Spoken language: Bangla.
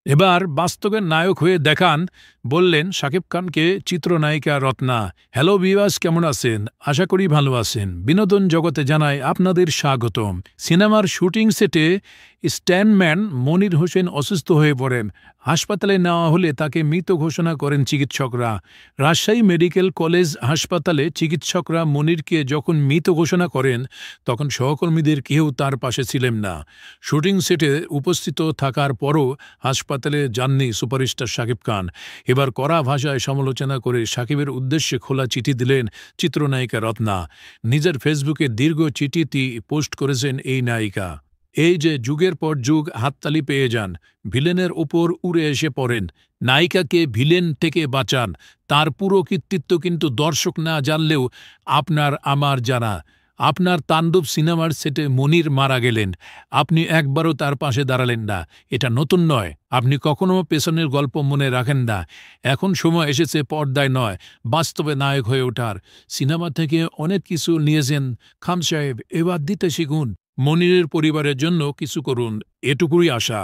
এবার বাস্তবের নায়ক হয়ে দেখান, বললেন শাকিব খানকে চিত্রনায়িকা রত্না। হ্যালো ভিউয়ার্স, কেমন আছেন? আশা করি ভালো আছেন। বিনোদন জগতে জানাই আপনাদের স্বাগতম। সিনেমার শুটিং সেটে স্ট্যান্টম্যান মনির হোসেন অসুস্থ হয়ে পড়েন। হাসপাতালে নেওয়া হলে তাকে মৃত ঘোষণা করেন চিকিৎসকরা। রাজশাহী মেডিকেল কলেজ হাসপাতালে চিকিৎসকরা মনিরকে যখন মৃত ঘোষণা করেন, তখন সহকর্মীদের কেউ তার পাশে ছিলেন না। শুটিং সেটে উপস্থিত থাকার পরও হাসপাতালে যাননি সুপারস্টার শাকিব খান। এবার কড়া ভাষায় সমালোচনা করে শাকিবের উদ্দেশ্যে খোলা চিঠি দিলেন চিত্রনায়িকা রত্না। নিজের ফেসবুকে দীর্ঘ চিঠিটি পোস্ট করেছেন এই নায়িকা। এই যে যুগের পর যুগ হাততালি পেয়ে যান, ভিলেনের ওপর উড়ে এসে পড়েন, নায়িকাকে ভিলেন থেকে বাঁচান, তার পুরো কৃতিত্ব কিন্তু দর্শক না জানলেও আপনার আমার জানা। আপনার তাণ্ডব সিনেমার সেটে মনির মারা গেলেন, আপনি একবারও তার পাশে দাঁড়ালেন না। এটা নতুন নয়, আপনি কখনো পেছনের গল্প মনে রাখেন না। এখন সময় এসেছে পর্দায় নয়, বাস্তবে নায়ক হয়ে ওঠার। সিনেমা থেকে অনেক কিছু নিয়েছেন খান সাহেব, এবার দিতে শিখুন। মনিরের পরিবারের জন্য কিছু করুন, এটুকুই আশা।